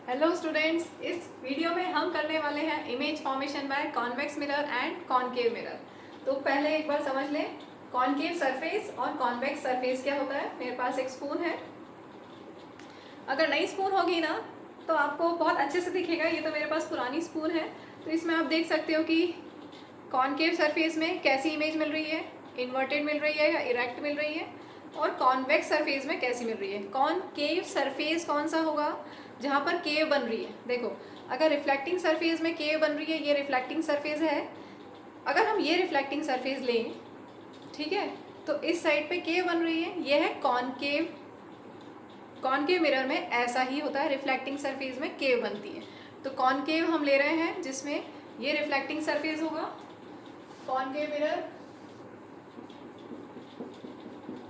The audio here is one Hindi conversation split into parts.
हेलो स्टूडेंट्स, इस वीडियो में हम करने वाले हैं image formation by convex mirror and concave mirror. तो पहले एक बार समझ लें कॉनकेव सरफेस और कॉन्वेक्स सरफेस क्या होता है। मेरे पास एक स्पून है, अगर नई स्पून होगी ना तो आपको बहुत अच्छे से दिखेगा। ये तो मेरे पास पुरानी स्पून है, तो इसमें आप देख सकते हो कि कॉनकेव सरफेस में कैसी इमेज मिल रही है, इन्वर्टेड मिल रही है या इरेक्ट मिल रही है, और कॉन्वेक्स सरफेस में कैसी मिल रही है। कॉनकेव सरफेस कौन सा होगा, जहाँ पर केव बन रही है। देखो, अगर रिफ्लेक्टिंग सरफेस में केव बन रही है, ये रिफ्लेक्टिंग सरफेस है, अगर हम ये रिफ्लेक्टिंग सरफेस लें, ठीक है, तो इस साइड पे केव बन रही है, ये है कॉनकेव। कॉनकेव मिरर में ऐसा ही होता है, रिफ्लेक्टिंग सरफेस में केव बनती है। तो कॉनकेव हम ले रहे हैं जिसमें ये रिफ्लेक्टिंग सरफेस होगा, कॉनकेव मिरर,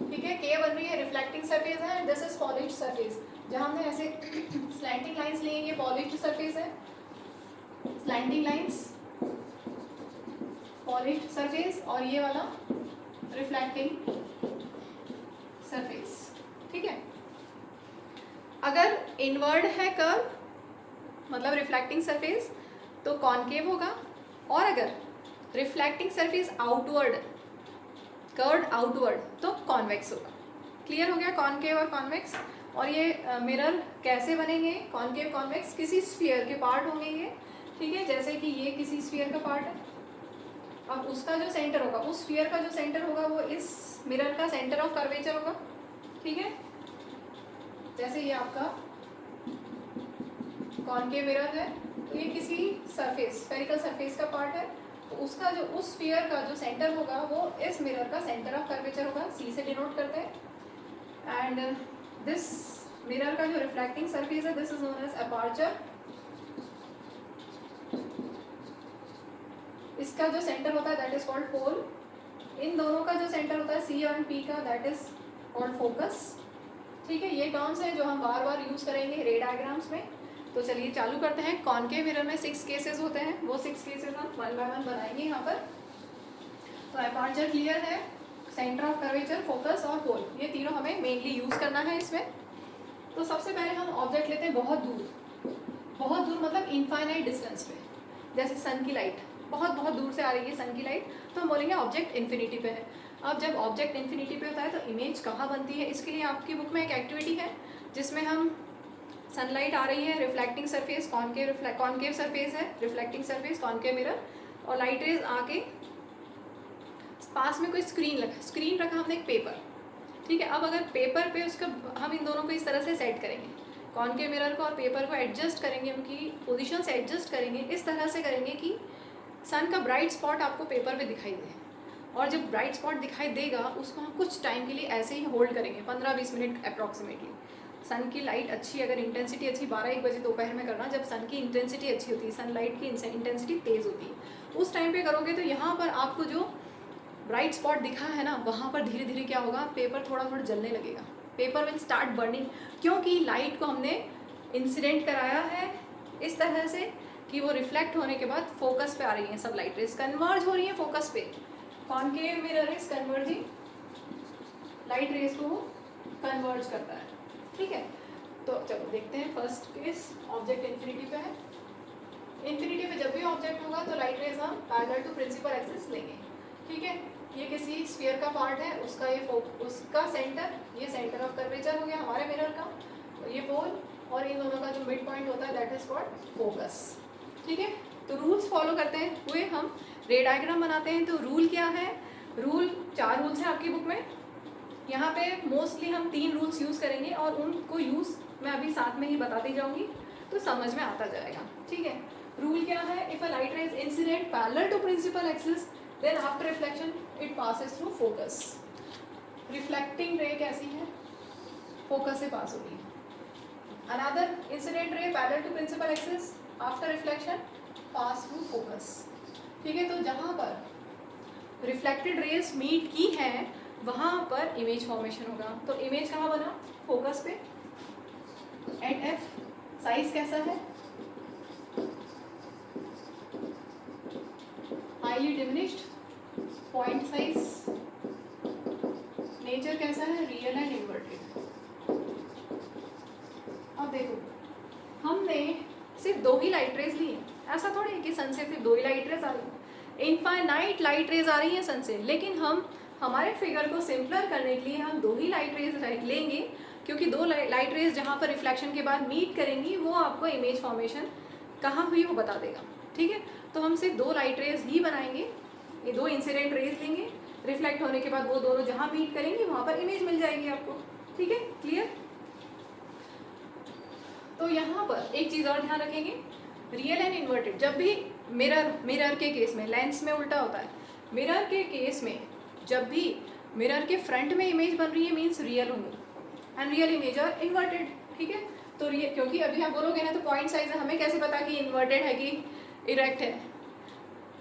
ठीक है, केव बन रही है, रिफ्लेक्टिंग सरफेस है, दिस इज पॉलिश्ड सरफेस। जहाँ हमने ऐसे स्लैंटिंग लाइंस ली हैं, ये पॉलिश्ड सरफेस है, स्लैंटिंग लाइंस पॉलिश्ड सरफेस, और ये वाला रिफ्लेक्टिंग सरफेस, ठीक है। अगर इनवर्ड है कर्व, मतलब रिफ्लेक्टिंग सरफेस, तो कॉनकेव होगा, और अगर reflecting surface outward, curved outward, तो कॉन्वेक्स होगा। क्लियर हो गया कॉनकेव और कॉन्वेक्स। और ये मिरर कैसे बनेंगे, कॉनकेव कॉन्वेक्स, किसी स्फीयर के पार्ट होंगे ये, ठीक है। जैसे कि ये किसी स्फीयर का पार्ट है, अब उसका जो सेंटर होगा, उस स्फीयर का जो सेंटर होगा वो इस मिरर का सेंटर ऑफ कर्वेचर होगा, ठीक है। जैसे ये आपका कॉनकेव मिरर है, तो ये किसी सरफेस, स्फेरिकल सरफेस का पार्ट है, तो उसका जो उस स्फीयर का जो सेंटर होगा वो इस मिरर का सेंटर ऑफ कर्वेचर होगा, सी से डिनोट करते हैं। एंड दिस मिरर का जो रिफ्लेक्टिंग सरफेस है, this is known as aperture. इसका जो सेंटर होता है दैट इज कॉल्ड पोल। इन दोनों का जो सेंटर होता है सी एंड पी का, दैट इज कॉल्ड फोकस, ठीक है। ये टर्म्स हैं जो हम बार बार यूज करेंगे रे डायग्राम्स में। तो चलिए चालू करते हैं। कॉनकेव मिरर में 6 केसेस होते हैं, वो 6 केसेस हम 1 बाय 1 बनाएंगे यहाँ पर। तो अपर्चर क्लियर है, सेंटर ऑफ कर्वेचर, फोकस और पोल, ये तीनों हमें मेनली यूज करना है इसमें। तो सबसे पहले हम ऑब्जेक्ट लेते हैं बहुत दूर, बहुत दूर मतलब इनफाइनाइट डिस्टेंस पे। जैसे सन की लाइट बहुत बहुत दूर से आ रही है, सन की लाइट, तो हम बोलेंगे ऑब्जेक्ट इन्फिनिटी पे है। अब जब ऑब्जेक्ट इन्फिनिटी पे होता है तो इमेज कहाँ बनती है, इसके लिए आपकी बुक में एक एक्टिविटी है जिसमें हम, सनलाइट आ रही है, रिफ्लेक्टिंग सरफेस कॉनकेव सरफेस है, रिफ्लेक्टिंग सरफेस कॉनकेव मिरर, और लाइट रेज आके पास में कोई स्क्रीन रखा हमने, एक पेपर, ठीक है। अब अगर पेपर पे उसका, हम इन दोनों को इस तरह से सेट करेंगे, कॉनकेव मिरर को और पेपर को एडजस्ट करेंगे, उनकी पोजीशन से एडजस्ट करेंगे, इस तरह से करेंगे कि सन का ब्राइट स्पॉट आपको पेपर पे दिखाई दे। और जब ब्राइट स्पॉट दिखाई देगा उसको हम कुछ टाइम के लिए ऐसे ही होल्ड करेंगे, 15-20 मिनट अप्रॉक्सीमेटली। सन की लाइट अच्छी, अगर इंटेंसिटी अच्छी, 12-1 बजे दोपहर में करना, जब सन की इंटेंसिटी अच्छी होती है, सनलाइट की इंटेंसिटी तेज़ होती है, उस टाइम पे करोगे तो यहाँ पर आपको जो ब्राइट स्पॉट दिखा है ना, वहाँ पर धीरे धीरे क्या होगा, पेपर थोड़ा थोड़ा जलने लगेगा, पेपर विल स्टार्ट बर्निंग, क्योंकि लाइट को हमने इंसिडेंट कराया है इस तरह से कि वो रिफ्लेक्ट होने के बाद फोकस पे आ रही है, सब लाइट रेज कन्वर्ज हो रही है फोकस पे। Concave mirror is converging, light rays को कन्वर्ज करता है, ठीक है। तो चलो देखते हैं फर्स्ट केस, ऑब्जेक्ट इन्फिनिटी पे है। इन्फिनिटी पे जब भी ऑब्जेक्ट होगा तो लाइट रेज हम पैरेलल टू प्रिंसिपल एक्सिस लेंगे, ठीक है। ये किसी स्फीयर का पार्ट है, उसका ये उसका सेंटर, ये सेंटर ऑफ कर्वेचर हो गया हमारे मिरर का, तो ये पोल, और इन दोनों का जो मिड पॉइंट होता है दैट इज कॉल्ड फोकस, ठीक है। तो रूल्स फॉलो करते हुए हम रे डायग्राम बनाते हैं। तो रूल क्या है, रूल 4 रूल्स हैं आपकी बुक में। यहाँ पे मोस्टली हम 3 रूल्स यूज़ करेंगे और उनको यूज़ मैं अभी साथ में ही बताती जाऊँगी, तो समझ में आता जाएगा, ठीक है। रूल क्या है, if a light rays incident parallel to principal axis, then after reflection it passes through focus. Reflecting ray कैसी है, फोकस से पास होगी। Another incident ray parallel to principal axis, after reflection pass through focus, ठीक है। तो जहाँ पर रिफ्लेक्टेड रेज मीट की हैं वहाँ पर इमेज फॉर्मेशन होगा। तो इमेज कहाँ बना, फोकस पे, एट एफ। साइज कैसा है, highly diminished, point size. Nature कैसा है, रियल एंड इन्वर्टेड। अब देखो, हमने सिर्फ 2 ही लाइट रेज ली हैं, ऐसा थोड़ी है कि सन से सिर्फ 2 ही लाइट रेज आ रही है, इनफाइनाइट लाइट रेज आ रही हैं सन से, लेकिन हम हमारे फिगर को सिंपलर करने के लिए हम 2 ही लाइट रेज लेंगे, क्योंकि 2 लाइट रेज जहाँ पर रिफ्लेक्शन के बाद मीट करेंगी वो आपको इमेज फॉर्मेशन कहाँ हुई वो बता देगा, ठीक है। तो हम सिर्फ 2 लाइट रेज ही बनाएंगे, ये 2 इंसिडेंट रेज लेंगे, रिफ्लेक्ट होने के बाद वो दोनों जहाँ मीट करेंगी वहाँ पर इमेज मिल जाएगी आपको, ठीक है, क्लियर। तो यहाँ पर एक चीज़ और ध्यान रखेंगे, रियल एंड इन्वर्टेड जब भी मिरर के केस में लेंस में उल्टा होता है, मिरर के केस में जब भी मिरर के फ्रंट में इमेज बन रही है मीन्स रियल होंगी and real image are inverted, ठीक है। तो क्योंकि अभी आप बोलोगे ना तो पॉइंट साइज है, हमें कैसे पता कि इन्वर्टेड है कि इरेक्ट है।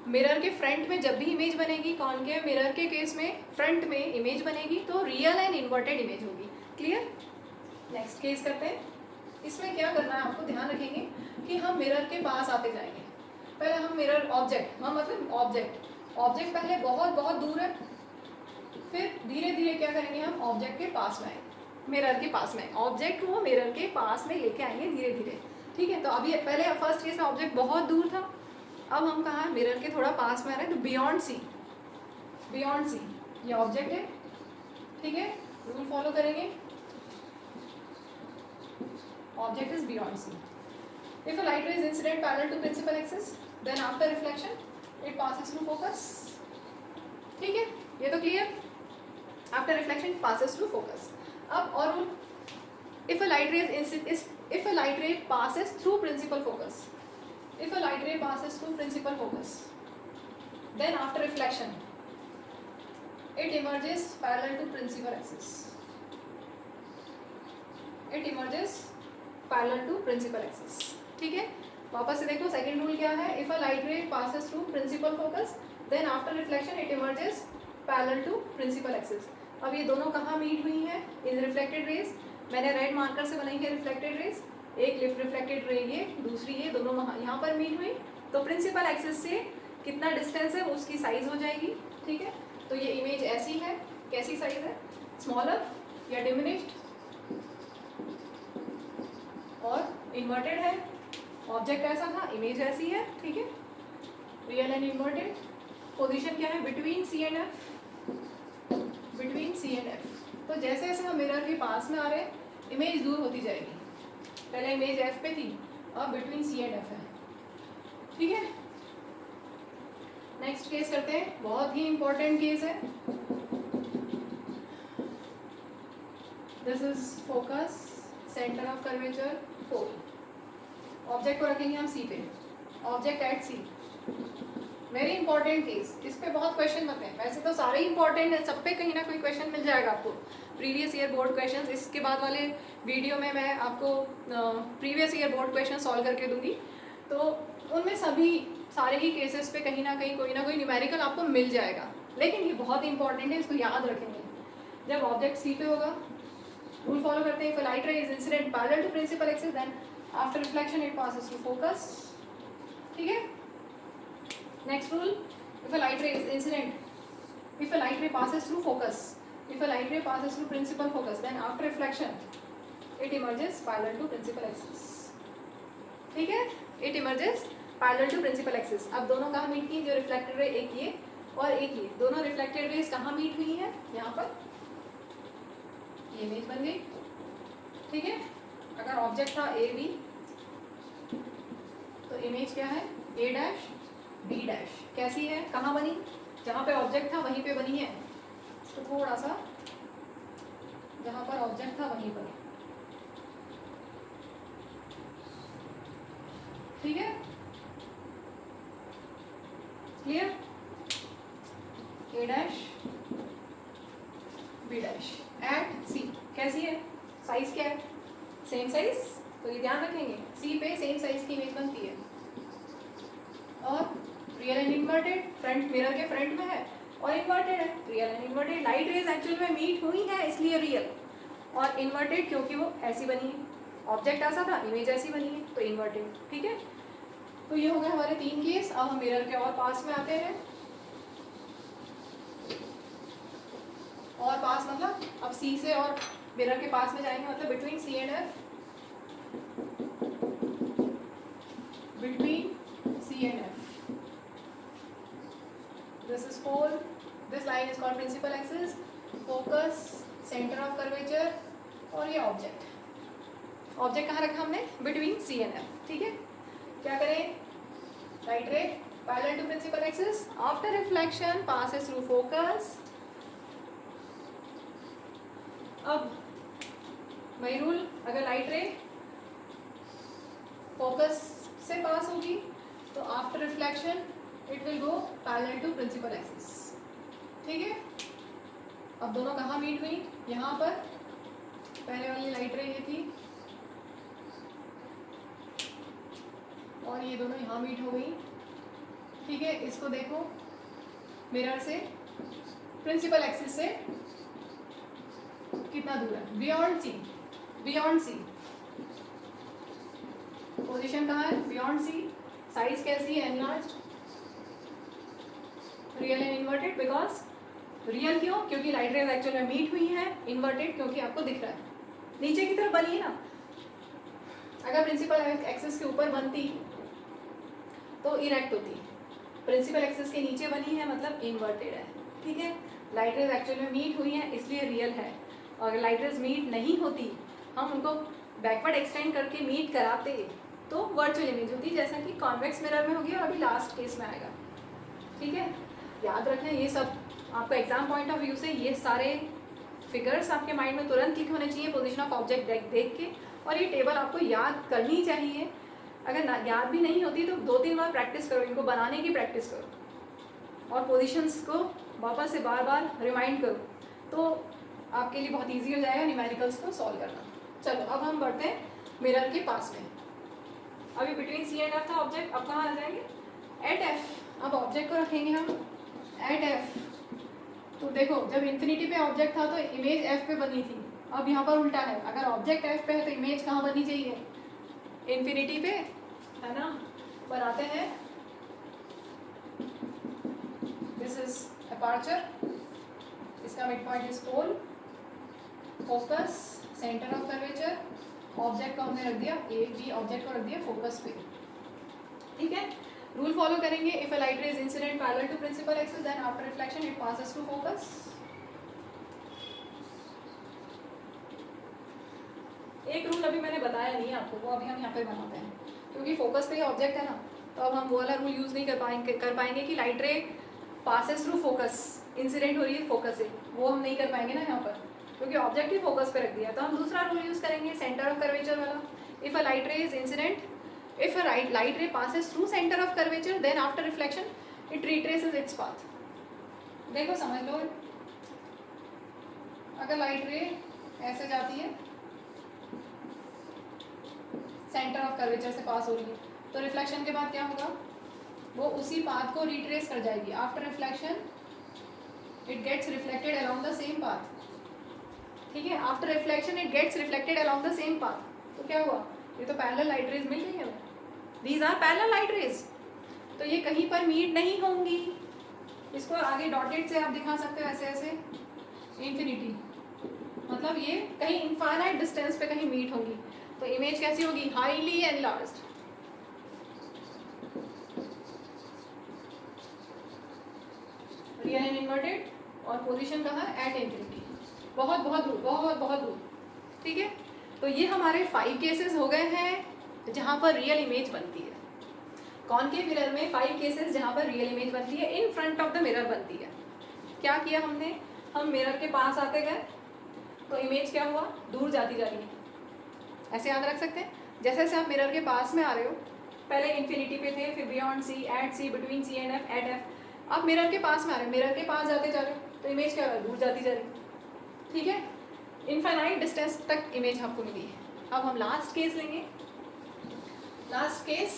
मिरर के फ्रंट में जब भी इमेज बनेगी, कॉनकेव मिरर के केस में फ्रंट में इमेज बनेगी तो रियल एंड इन्वर्टेड इमेज होगी, क्लियर। नेक्स्ट केस करते हैं, इसमें क्या करना है आपको ध्यान रखेंगे कि हम मिरर के पास आते जाएंगे। पहले हम मिरर ऑब्जेक्ट, हाँ मतलब ऑब्जेक्ट पहले बहुत बहुत दूर है, फिर धीरे धीरे क्या करेंगे हम ऑब्जेक्ट के पास में आएंगे, मिरर के पास में ऑब्जेक्ट को मिरर के पास में लेके आएंगे धीरे धीरे, ठीक है। तो अभी पहले फर्स्ट केस में ऑब्जेक्ट बहुत दूर था, अब हम कहाँ मिरर के थोड़ा पास में आ रहे हैं, तो बियॉन्ड सी ये ऑब्जेक्ट है, ठीक है। रूल फॉलो करेंगे, object is beyond C. If a light ray is incident parallel to principal axis, then after reflection it passes through focus, ठीक है, ये तो clear। After reflection it passes through focus। अब और if a light ray passes through principal focus, then after reflection it emerges parallel to principal axis, ठीक है। वापस से देखो सेकंड रूल क्या है, if a light ray passes through principal focus then after reflection it emerges parallel to principal axis. अब ये दोनों कहाँ मीट हुई हैं, इन रिफ्लेक्टेड रेज, मैंने रेड मार्कर से बनाई है रिफ्लेक्टेड रेज, एक रिफ्लेक्टेड रे ये, दूसरी ये, दोनों यहाँ पर मीट हुई, तो प्रिंसिपल एक्सिस से कितना डिस्टेंस है उसकी साइज हो जाएगी, ठीक है। तो ये इमेज ऐसी है, कैसी साइज है, स्मॉलर या डिमिनिश्ड और इन्वर्टेड है, ऑब्जेक्ट ऐसा था, इमेज ऐसी है, ठीक है। रियल एंड इन्वर्टेड, पोजीशन क्या है, बिटवीन सी एंड एफ। तो जैसे जैसे हम मिरर के पास में आ रहे हैं इमेज दूर होती जाएगी, पहले इमेज एफ पे थी, अब बिटवीन सी एंड एफ है, ठीक है। नेक्स्ट केस करते हैं, बहुत ही इंपॉर्टेंट केस है, this is focus, centre of curvature pole, object को रखेंगे हम सी पे, object at C, very important case, इस पे बहुत क्वेश्चन बनते हैं, वैसे तो सारे इंपॉर्टेंट है, सब पे कहीं ना कोई क्वेश्चन मिल जाएगा आपको, प्रीवियस ईयर बोर्ड क्वेश्चंस, इसके बाद वाले वीडियो में मैं आपको previous year board question solve करके दूंगी, तो उनमें सारे ही केसेस पे कहीं ना कहीं कोई ना कोई न्यूमेरिकल आपको मिल जाएगा, लेकिन ये बहुत इंपॉर्टेंट है, इसको याद रखेंगे। जब ऑब्जेक्ट सी पे होगा, रूल फॉलो करते हैं, if light ray is incident parallel to principal axis then after reflection it passes through focus, ठीक है। Next rule, if light ray is incident, if light ray passes through focus, if light ray passes through principal focus then after reflection it emerges parallel to principal axis, ठीक है, it emerges parallel to principal axis. अब दोनों कहाँ मीट की, जो रिफ्लेक्टेड रे एक ये और एक ये, दोनों रिफ्लेक्टेड रेज कहाँ मीट हुई है, यहाँ पर ये इमेज बन गई, ठीक है। अगर ऑब्जेक्ट था ए बी तो इमेज क्या है, ए डैश बी डैश, कैसी है, कहाँ बनी, जहाँ पे ऑब्जेक्ट था वहीं पे बनी है, तो थोड़ा सा जहाँ पर ऑब्जेक्ट था वहीं पर, ठीक है, clear, A dash B dash at सी, कैसी है, साइज क्या है, सेम साइज, तो ये ध्यान रखेंगे, सी पे सेम साइज की इमेज बनती है, और real and inverted, front mirror के फ्रंट में है और इन्वर्टेड है, real and inverted, light rays actual में मीट हुई है इसलिए रियल, और इन्वर्टेड क्योंकि वो ऐसी बनी है, ऑब्जेक्ट ऐसा था, इमेज ऐसी बनी है, तो इन्वर्टेड, ठीक है। तो ये हो गए हमारे 3 केस। अब हम मिरर के और पास में आते हैं, और पास मतलब अब सी से और मिरर के पास में जाएंगे, मतलब between C and F, between C and F. This is pole. This line is called principal axis, focus, center of curvature और ये ऑब्जेक्ट. ऑब्जेक्ट कहाँ रखा हमने? Between C and F. ठीक है. क्या करें? Right ray parallel to principal axis. After reflection passes through focus. अब वही रूल, अगर लाइट रे फोकस से पास होगी तो after reflection it will go parallel to principal axis. ठीक है. अब दोनों कहाँ मीट हुई? यहाँ पर. पहले वाली लाइट रे ये थी और ये दोनों यहाँ मीट हो गई. ठीक है. इसको देखो, मिरर से प्रिंसिपल एक्सिस से कितना दूर है? Beyond C. Beyond C. Position कहाँ है? Beyond C. साइज कैसी है? Enlarged. Real and inverted. Because real क्यों? क्योंकि लाइट रेज एक्चुअल में मीट हुई है. इन्वर्टेड क्योंकि आपको दिख रहा है. नीचे की तरफ बनी है ना. अगर प्रिंसिपल एक्सिस के ऊपर बनती तो इरेक्ट होती. प्रिंसिपल एक्सिस के नीचे बनी है मतलब इन्वर्टेड है. ठीक है. लाइट रेज एक्चुअल में मीट हुई है इसलिए रियल है. और लाइट रेज मीट नहीं होती, हम उनको बैकवर्ड एक्सटेंड करके मीट कराते तो वर्चुअल इमेज होती, जैसा कि कॉन्वेक्स मिरर में होगी और अभी लास्ट केस में आएगा. ठीक है. याद रखना ये सब आपका एग्जाम पॉइंट ऑफ व्यू से ये सारे फिगर्स आपके माइंड में तुरंत क्लिक होने चाहिए पोजीशन ऑफ ऑब्जेक्ट देख के. और ये टेबल आपको याद करनी चाहिए. अगर याद भी नहीं होती तो 2-3 बार प्रैक्टिस करो, इनको बनाने की प्रैक्टिस करो और पोजीशंस को वापस से बार बार रिमाइंड करो तो आपके लिए बहुत इजी हो जाएगा न्यूमेरिकल्स को सॉल्व करना. चलो अब हम बढ़ते हैं मिरर के पास में. अभी बिटवीन सी एंड एफ था ऑब्जेक्ट, अब कहाँ आ जाएंगे? Eight F. अब ऑब्जेक्ट को रखेंगे हम एट एफ. तो देखो जब इन्फिनिटी पे ऑब्जेक्ट था तो इमेज एफ पे बनी थी. अब यहाँ पर उल्टा है, अगर ऑब्जेक्ट एफ पे है तो इमेज कहाँ बननी चाहिए? इन्फिनिटी पे, है ना. बनाते हैं. This is aperture. इसका mid point is pole. Focus, centre of curvature. Object को हमने रख दिया ए बी, ऑब्जेक्ट को रख दिया फोकस पे. ठीक है. रूल फॉलो करेंगे. If a light ray is incident parallel to principal axis then after reflection it passes to focus. एक रूल अभी मैंने बताया नहीं आपको, वो अभी हम यहाँ पे बनाते हैं क्योंकि फोकस पे ही ऑब्जेक्ट है ना. तो अब हम वो वाला रूल यूज नहीं कर पाएंगे कि light ray passes through focus, incident हो रही है फोकस से, वो हम नहीं कर पाएंगे ना यहाँ पर क्योंकि ऑब्जेक्ट ही फोकस पे रख दिया. तो हम दूसरा रूल यूज करेंगे सेंटर ऑफ कर्वेचर वाला. If a light ray is incident, if a light रे passes through center of curvature then after reflection it retraces its path. देखो समझ लो, अगर लाइट रे ऐसे जाती है सेंटर ऑफ कर्वेचर से पास हो रही है तो रिफ्लेक्शन के बाद क्या होगा? वो उसी पाथ को रिट्रेस कर जाएगी. After reflection it gets reflected along the same path. ठीक है. After reflection it gets reflected along the same path. तो क्या हुआ? ये तो पैरेलल लाइट रेज मिल गई है. These are parallel light rays. तो ये कहीं पर मीट नहीं होंगी. इसको आगे डॉटेड से आप दिखा सकते हो ऐसे ऐसे. इंफिनिटी मतलब ये कहीं इनफाइनाइट डिस्टेंस पे कहीं मीट होंगी. तो इमेज कैसी होगी? Highly enlarged. Real and inverted. और पोजीशन कहाँ? At infinity. बहुत बहुत दूर, बहुत बहुत दूर. ठीक है. तो ये हमारे 5 केसेस हो गए हैं जहाँ पर रियल इमेज बनती है. कॉनकेव मिरर में 5 केसेस जहाँ पर रियल इमेज बनती है, in front of the mirror बनती है. क्या किया हमने? हम मिरर के पास आते गए तो इमेज क्या हुआ? दूर जाती जा रही है. ऐसे याद रख सकते हैं. जैसे जैसे आप मिरर के पास में आ रहे हो, पहले इन्फिनिटी पे थे, फिर beyond C, at C, between C and F, at F. आप मिरर के पास में आ रहे हो, मिरर के पास जाते जा रहे हो तो इमेज क्या हो रहा है? दूर जाती जा रही है. ठीक है. इनफाइनाइट डिस्टेंस तक इमेज आपको मिली है. अब हम लास्ट केस लेंगे. लास्ट केस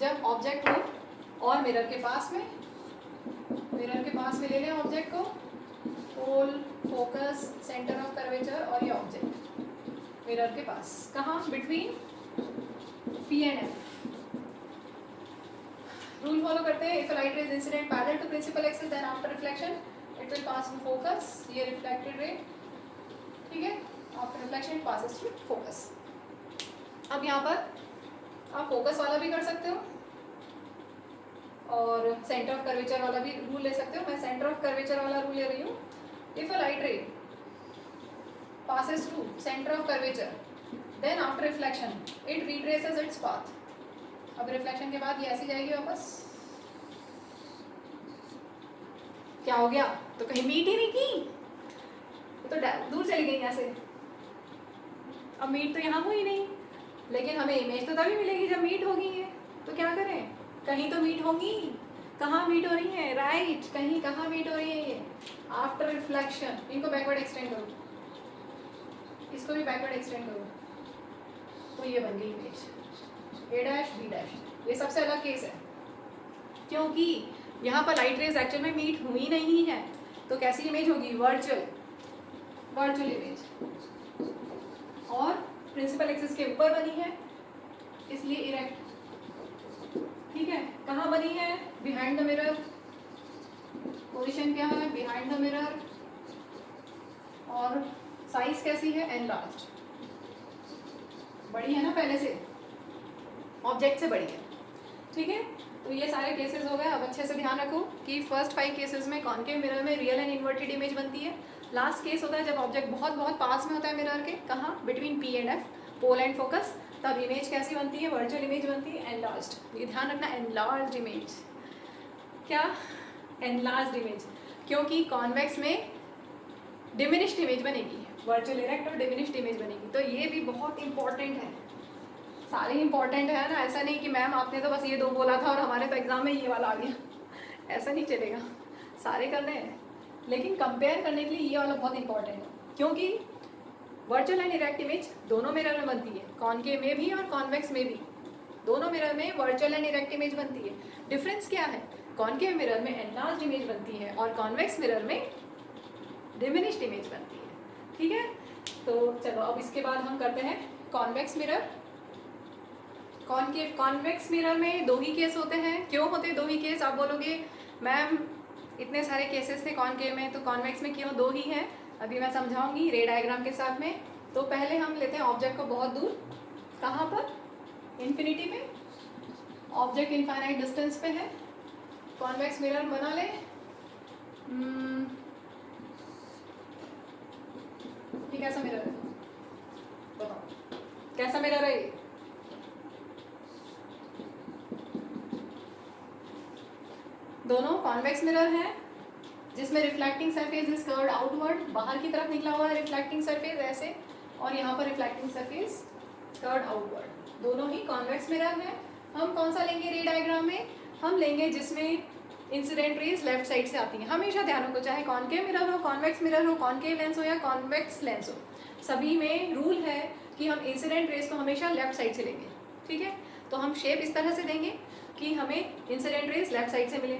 जब ऑब्जेक्ट हो और मिरर के पास में, मिरर के पास में ले लें ऑब्जेक्ट को. Pole, focus, centre of curvature और ये ऑब्जेक्ट मिरर के पास. कहाँ? Between P and F. Rule follow करते हैं. If light ray is incident parallel to principal axis then after reflection it will pass through focus. ये रिफ्लेक्टेड रे. ठीक है. After reflection passes through focus. अब यहाँ पर आप फोकस वाला भी कर सकते हो और सेंटर ऑफ कर्वेचर वाला भी रूल ले सकते हो। मैं सेंटर ऑफ कर्वेचर वाला रूल ले रही हूँ। इफ अ लाइट रे passes through center of curvature, then after reflection it retraces its path. अब रिफ्लेक्शन के बाद ये ऐसी जाएगी वापस। क्या हो गया? तो कहीं मीट ही नहीं की, तो दूर चली गई यहाँ से। अब मीट तो यहाँ हुई नहीं, लेकिन हमें इमेज तो तभी मिलेगी जब मीट होगी ये। तो क्या करें? कहीं तो मीट होंगी। कहाँ मीट हो रही है? राइट, कहीं कहाँ मीट हो रही है ये? After reflection. इनको बैकवर्ड एक्सटेंड करो, इसको भी बैकवर्ड एक्सटेंड करो, तो ये बन गई image A dash B dash. ये सबसे अलग केस है, क्योंकि यहाँ पर लाइट रेज एक्चुअल में मीट हुई नहीं है। तो कैसी इमेज होगी? वर्चुअल इमेज, और प्रिंसिपल एक्सिस के ऊपर बनी है इसलिए इरेक्ट। ठीक है, कहाँ बनी है? Behind the mirror. पोजीशन क्या है? Behind the mirror. और साइज कैसी है? एनलार्ज्ड। बड़ी है ना पहले से, ऑब्जेक्ट से बड़ी है। ठीक है, तो ये सारे केसेस हो गए। अब अच्छे से ध्यान रखो कि फर्स्ट 5 केसेस में कॉनकेव मिरर में रियल एंड इन्वर्टेड इमेज बनती है। लास्ट केस होता है जब ऑब्जेक्ट बहुत बहुत पास में होता है मिरर के, कहाँ? Between P and F, pole and focus. तब इमेज कैसी बनती है? वर्चुअल इमेज बनती है, एनलार्ज्ड। ये ध्यान रखना, एनलार्ज्ड इमेज। क्या? एनलार्ज्ड इमेज, क्योंकि कॉन्वेक्स में डिमिनिश्ड इमेज बनेगी, वर्चुअल इरेक्ट और डिमिनिश्ड इमेज बनेगी। तो ये भी बहुत इंपॉर्टेंट है। सारे इंपॉर्टेंट है ना, ऐसा नहीं कि मैम आपने तो बस ये 2 बोला था और हमारे तो एग्जाम में ये वाला आ गया, ऐसा नहीं चलेगा। सारे करने हैं, लेकिन कंपेयर करने के लिए ये वाला बहुत इंपॉर्टेंट है, क्योंकि वर्चुअल एंड इरेक्ट इमेज दोनों मिरर में बनती है, कॉनकेव में भी और कॉन्वेक्स में भी। दोनों मिरर में वर्चुअल एंड इरेक्ट इमेज बनती है। डिफरेंस क्या है? कॉनकेव मिरर में एनलार्ज्ड इमेज बनती है और कॉन्वेक्स मिरर में डिमिनिश्ड इमेज बनती है। ठीक है, तो चलो अब इसके बाद हम करते हैं कॉन्वेक्स मिरर। कॉन्वेक्स मिरर में 2 ही केस होते हैं। क्यों होते 2 ही केस? आप बोलोगे मैम इतने सारे केसेस थे कॉनकेव में, तो कॉन्वेक्स में क्यों 2 ही हैं? अभी मैं समझाऊंगी रे डायग्राम के साथ में। तो पहले हम लेते हैं ऑब्जेक्ट को बहुत दूर, कहाँ पर? इन्फिनिटी में। ऑब्जेक्ट इनफाइनाइट डिस्टेंस पे है, कॉन्वेक्स मिरर बना ले। ये कैसा मिरर है? बताओ कैसा मिरर है ये? दोनों कॉन्वेक्स मिरर हैं, जिसमें reflecting surface is curved outward, बाहर की तरफ निकला हुआ है रिफ्लेक्टिंग सरफेस ऐसे, और यहाँ पर रिफ्लेक्टिंग सरफेस कर्व्ड आउटवर्ड। दोनों ही कॉन्वेक्स मिरर हैं। हम कौन सा लेंगे रे डायग्राम में? हम लेंगे जिसमें इंसिडेंट रेज लेफ्ट साइड से आती हैं। हमेशा ध्यान रखो, चाहे कॉनकेव मिरर हो, कॉन्वेक्स मिरर हो, कॉनकेव लेंस हो या कॉन्वेक्स लेंस हो, सभी में रूल है कि हम इंसिडेंट रेज को हमेशा लेफ्ट साइड से लेंगे। ठीक है, तो हम शेप इस तरह से देंगे कि हमें इंसिडेंट रेज लेफ्ट साइड से मिले।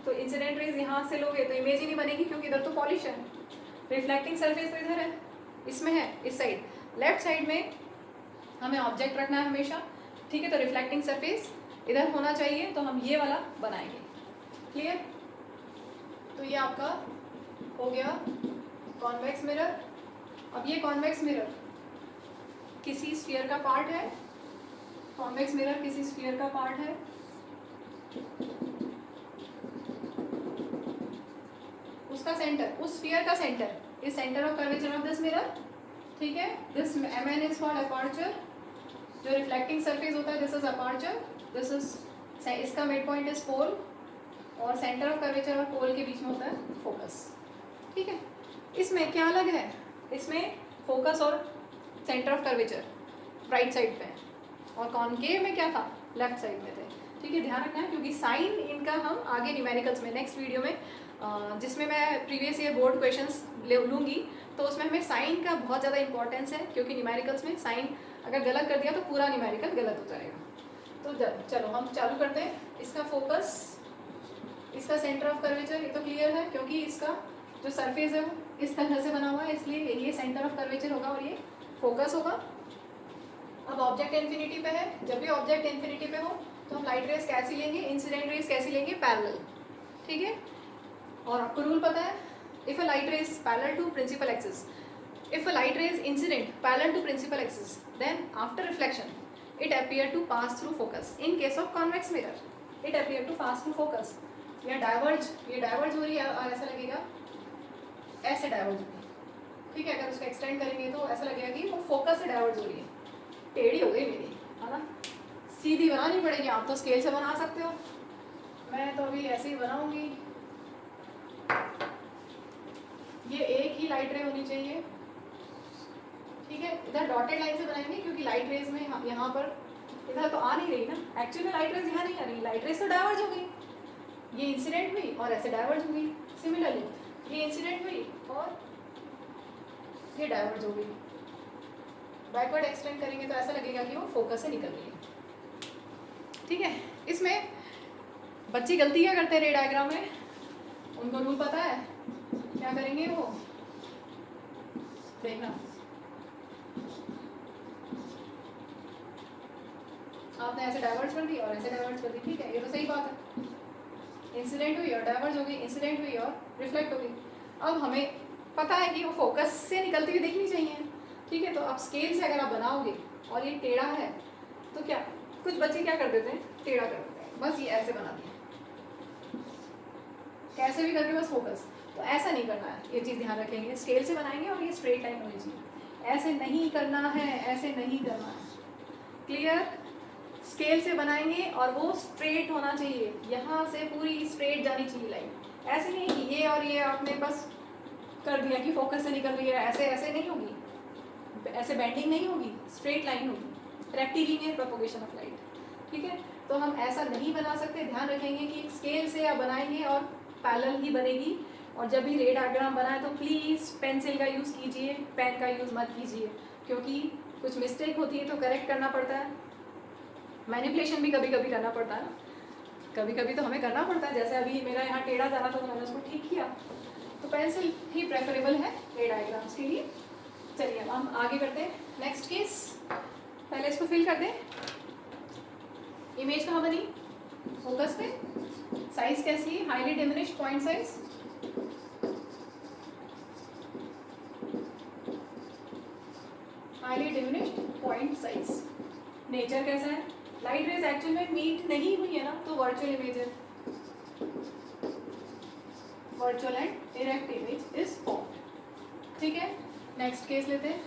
तो इंसिडेंट रेज यहाँ से लोगे तो इमेज ही नहीं बनेगी, क्योंकि इधर तो पॉलिश है। रिफ्लेक्टिंग सरफेस तो इधर है, इसमें है, इस साइड। लेफ्ट साइड में हमें ऑब्जेक्ट रखना है हमेशा। ठीक है, तो रिफ्लेक्टिंग सरफेस इधर होना चाहिए, तो हम ये वाला बनाएंगे। क्लियर? तो ये आपका हो गया कॉन्वेक्स मिरर। अब ये कॉन्वेक्स मिरर किसी स्फीयर का पार्ट है, कॉन्वेक्स मिरर किसी स्फीयर का पार्ट है। उसका सेंटर, उस स्फीयर का centre is centre of curvature of this mirror. ठीक है, this MN is called aperture. जो रिफ्लेक्टिंग सरफेस होता है this is aperture, this is, इसका मिड पॉइंट इज पोल, और सेंटर ऑफ कर्वेचर और पोल के बीच में होता है फोकस। ठीक है, इसमें क्या अलग है? इसमें फोकस और centre of curvature right side पे है, और कॉनकेव में क्या था? लेफ्ट साइड में थे। ठीक है, ध्यान रखना है, क्योंकि साइन इनका हम आगे न्यूमेरिकल्स में नेक्स्ट वीडियो में, जिसमें मैं प्रीवियस ईयर बोर्ड क्वेश्चंस लूँगी, तो उसमें हमें साइन का बहुत ज़्यादा इंपॉर्टेंस है, क्योंकि न्यूमेरिकल्स में साइन अगर गलत कर दिया तो पूरा न्यूमेरिकल गलत हो जाएगा। तो चलो हम चालू करते हैं। इसका फोकस, इसका सेंटर ऑफ कर्वेचर, ये तो क्लियर है, क्योंकि इसका जो सरफेस है वो इस तरह से बना हुआ है, इसलिए ये सेंटर ऑफ कर्वेचर होगा और ये फोकस होगा। अब ऑब्जेक्ट इन्फिनिटी पे है। जब भी ऑब्जेक्ट इन्फिनिटी पे हो तो हम लाइट रेज कैसी लेंगे? इंसिडेंट रेज कैसी लेंगे? पैरेलल। ठीक है, और आपको रूल पता है, if a light rays parallel to principal axis, if a light ray is incident parallel to principal axis, then after reflection it appear to pass through focus in case of convex mirror. It appear to pass to focus. या डाइवर्ज, ये डाइवर्ज हो रही है और ऐसा लगेगा ऐसे डाइवर्ज हो रही है, ठीक है। अगर उसको एक्सटेंड करेंगे तो ऐसा लगेगा कि वो फोकस से डाइवर्ज हो रही है। टेढ़ी हो गई मेरी, है ना, सीधी बनानी पड़ेगी। आप तो स्केल से बना सकते हो, मैं तो अभी ऐसे ही बनाऊंगी। ये एक ही लाइट रे होनी चाहिए, ठीक है। इधर डॉटेड लाइन से बनाएंगे क्योंकि लाइट रेज में यहाँ पर इधर तो आ नहीं रही ना, एक्चुअली में लाइट रेज यहाँ नहीं आ रही, लाइट रेज तो डाइवर्ज हो गई, ये इंसिडेंट हुई और ऐसे डाइवर्ज हो गई। सिमिलरली ये इंसिडेंट हुई और ये डाइवर्ज हो गई। बैकवर्ड एक्सटेंड करेंगे तो ऐसा लगेगा कि वो फोकस से निकल रही है, ठीक है। इसमें बच्चे गलती क्या करते हैं रे डायग्राम में, उनको रूल पता है, क्या करेंगे वो, देखना आपने ऐसे डाइवर्ज कर दी और ऐसे डाइवर्ज कर दी, ठीक है, ये तो सही बात है। इंसिडेंट हुई और डाइवर्ज हो गई, इंसिडेंट हुई और रिफ्लेक्ट हो गई। अब हमें पता है कि वो फोकस से निकलती हुई दिखनी चाहिए, ठीक है। तो अब स्केल से अगर आप बनाओगे और ये टेढ़ा है तो क्या, कुछ बच्चे क्या कर देते हैं, टेढ़ा कर देते हैं, बस ये ऐसे बना दिया, कैसे भी करके बस फोकस। तो ऐसा नहीं करना है, ये चीज़ ध्यान रखेंगे। स्केल से बनाएंगे और ये स्ट्रेट लाइन होनी चाहिए, ऐसे नहीं करना है, ऐसे नहीं करना है, क्लियर। स्केल से बनाएंगे और वो स्ट्रेट होना चाहिए, यहाँ से पूरी स्ट्रेट जानी चाहिए लाइन। ऐसे नहीं कि ये और ये आपने बस कर दिया कि फोकस से निकल रही है, ऐसे ऐसे नहीं होगी, ऐसे बेंडिंग नहीं होगी, स्ट्रेट लाइन होगी, रेक्टिलिनियर प्रोपोगेशन ऑफ लाइट, ठीक है। तो हम ऐसा नहीं बना सकते, ध्यान रखेंगे कि स्केल से आप बनाएंगे और पैरेलल ही बनेगी। और जब भी रे डायग्राम बनाए तो प्लीज़ पेंसिल का यूज़ कीजिए, पेन का यूज़ मत कीजिए, क्योंकि कुछ मिस्टेक होती है तो करेक्ट करना पड़ता है, मैनिपुलेशन भी कभी कभी करना पड़ता है ना, कभी कभी तो हमें करना पड़ता है। जैसे अभी मेरा यहाँ टेढ़ा जा रहा था तो मैंने उसको ठीक किया, तो पेंसिल ही प्रेफरेबल है रे डायग्राम्स के लिए। चलिए अब हम आगे करते हैं नेक्स्ट केस। पहले इसको फिल कर दें। इमेज कहाँ बनी, फोकस पे, साइज कैसी है, highly diminished point size, highly diminished point size. Nature कैसा है, लाइट रेज एक्चुअल में मीट नहीं हुई है ना, तो वर्चुअल इमेज है, virtual and erect image is formed, ठीक है। नेक्स्ट केस लेते हैं,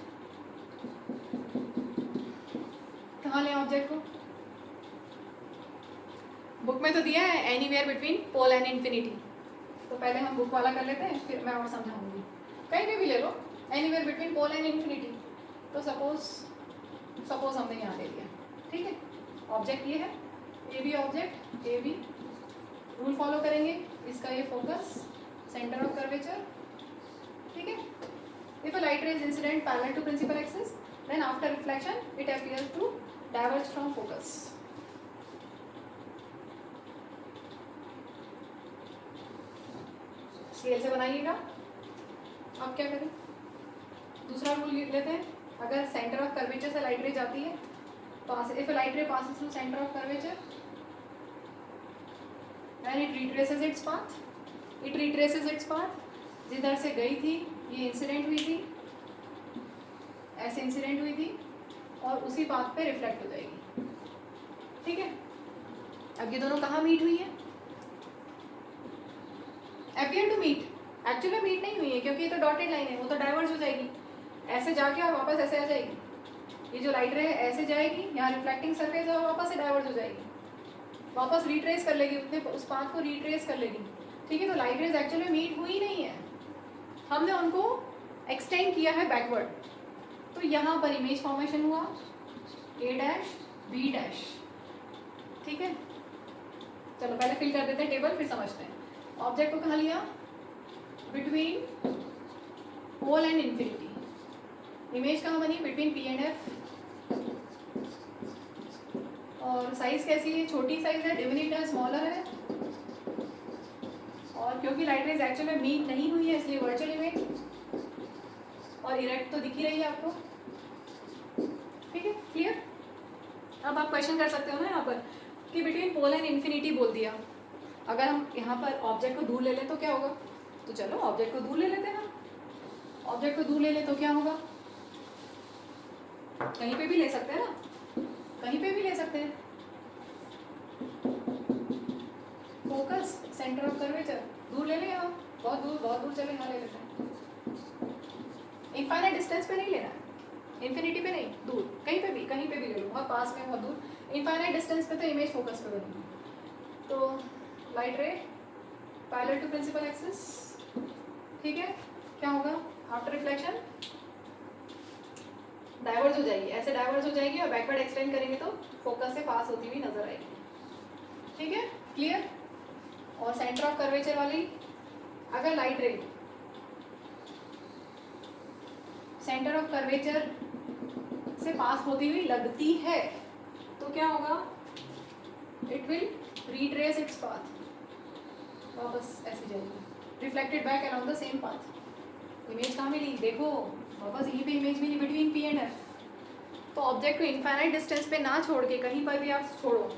कहाँ लें ऑब्जेक्ट को, बुक में तो दिया है anywhere between pole and infinity, तो पहले हम बुक वाला कर लेते हैं, फिर मैं और समझाऊंगी। कहीं पे भी ले लो, anywhere between pole and infinity, तो सपोज हमने यहाँ ले लिया, ठीक है। ऑब्जेक्ट ये है, A B object, A B, rule follow करेंगे, इसका ये फोकस, सेंटर ऑफ कर्वेचर, ठीक है। If a light ray is incident parallel to principal axis, then after reflection it appears to diverge from focus. Scale से बनाइएगा। अब क्या करें, दूसरा रूल लेते हैं, अगर सेंटर ऑफ कर्वेचर से लाइट रे जाती है, इफ अ लाइट रे passes through center of curvature, then it retraces its path, जिधर से गई थी ये इंसिडेंट हुई थी, ऐसे इंसिडेंट हुई थी, और उसी पाथ पे रिफ्लेक्ट हो जाएगी, ठीक है। अब ये दोनों कहाँ मीट हुई है, अपीयर टू मीट, एक्चुअली में मीट नहीं हुई है क्योंकि ये तो डॉटेड लाइन है, वो तो डाइवर्ज हो जाएगी, ऐसे जाके और वापस ऐसे आ जाएगी। ये जो लाइट रे है ऐसे जाएगी, यहाँ रिफ्लेक्टिंग सरफेस और वापस से डाइवर्ज हो जाएगी, वापस रिट्रेस कर लेगी, उसने उस पाथ को रिट्रेस कर लेगी, ठीक है। तो लाइट रेज एक्चुअली मीट हुई नहीं है, हमने उनको एक्सटेंड किया है बैकवर्ड, तो यहाँ पर इमेज फॉर्मेशन हुआ ए डैश बी डैश, ठीक है। चलो पहले फिल कर देते हैं टेबल, फिर समझते हैं। ऑब्जेक्ट को कहाँ लिया, between pole and infinity, image कहाँ बनी, बिटवीन पी एंड एफ, और साइज कैसी है, छोटी साइज है, डिमिनिट है, स्मॉलर है, और क्योंकि लाइट रेज एक्चुअली में मीट नहीं हुई है इसलिए वर्चुअल इमेज, और इरेक्ट तो दिख ही रही है आपको, ठीक है, क्लियर। अब आप क्वेश्चन कर सकते हो ना यहाँ पर कि बिटवीन पोल एंड इन्फिनिटी बोल दिया, अगर हम यहाँ पर ऑब्जेक्ट को दूर ले लें तो क्या होगा, तो चलो ऑब्जेक्ट को दूर ले लेते हैं, ऑब्जेक्ट को दूर ले ले तो क्या होगा, कहीं पे भी ले सकते हैं ना, कहीं पे भी ले सकते हैं, सेंटर ऑफ कर्वेचर दूर ले लें, यहाँ बहुत दूर चले, यहाँ ले लेते हैं। इनफाइनाइट डिस्टेंस पे नहीं लेना है, इन्फिनिटी पे नहीं, दूर कहीं पे भी ले लो, बहुत पास में बहुत दूर। इनफाइनाइट डिस्टेंस पे तो इमेज फोकस पे बनेगी। तो लाइट रे पैरेलल टू प्रिंसिपल एक्सिस, ठीक है, क्या होगा आफ्टर रिफ्लेक्शन डाइवर्ज हो जाएगी, ऐसे डाइवर्ज हो जाएगी और बैकवर्ड एक्सटेंड करेंगे तो फोकस से पास होती हुई नजर आएगी, ठीक है, क्लियर। और सेंटर ऑफ कर्वेचर वाली अगर लाइट रे सेंटर ऑफ कर्वेचर से पास होती हुई लगती है तो क्या होगा, it will retrace its path, वापस ऐसे जाएगी, reflected back around the same path. Image कहाँ मिली, देखो वापस यहीं पे इमेज मिली बिटवीन पी एंड एफ। तो ऑब्जेक्ट को इनफाइनाइट डिस्टेंस पे ना छोड़ के कहीं पर भी आप छोड़ो,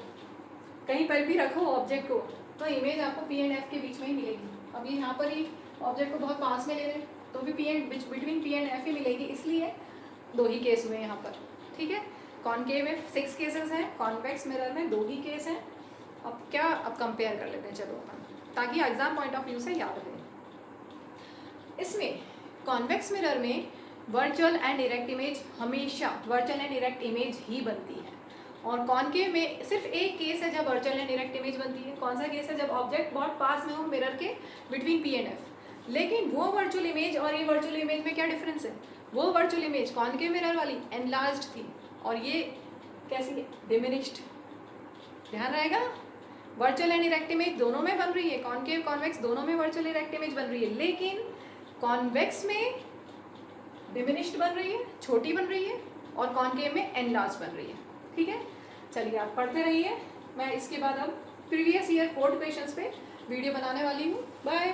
कहीं पर भी रखो ऑब्जेक्ट को, तो इमेज आपको पी एंड एफ के बीच में ही मिलेगी। अब ये यहाँ पर ही ऑब्जेक्ट को बहुत पास में ले लें तो भी बिटवीन पी एंड एफ ही मिलेगी, इसलिए दो ही केस हुए यहाँ पर, ठीक है। कॉनकेव में 6 केसेस हैं, कॉन्वेक्स मिरर में 2 ही केस हैं। अब कंपेयर कर लेते हैं, चलो अपन, ताकि एग्जाम पॉइंट ऑफ व्यू से याद रहे। इसमें कॉन्वेक्स मिरर में वर्चुअल एंड डायरेक्ट इमेज हमेशा वर्चुअल एंड डायरेक्ट इमेज ही बनती है, और कॉनकेव में सिर्फ एक केस है जब वर्चुअल एंड डायरेक्ट इमेज बनती है। कौन सा केस है, जब ऑब्जेक्ट बहुत पास में हो मिरर के बिटवीन पी एंड एफ। लेकिन वो वर्चुअल इमेज और ये वर्चुअल इमेज में क्या डिफरेंस है, वो वर्चुअल इमेज कॉनकेव मिरर वाली एनलार्ज्ड थी और ये कैसी डिमिनिश्ड, ध्यान रहेगा। वर्चुअल एंड डायरेक्ट इमेज दोनों में बन रही है, कॉनकेव कॉन्वेक्स दोनों में वर्चुअल डायरेक्ट इमेज बन रही है, लेकिन कॉन्वेक्स में डिमिनिश्ड बन रही है, छोटी बन रही है, और कॉनकेव में एनलार्ज बन रही है, ठीक है। चलिए आप पढ़ते रहिए, मैं इसके बाद अब प्रीवियस ईयर बोर्ड क्वेश्चंस पे वीडियो बनाने वाली हूँ। बाय।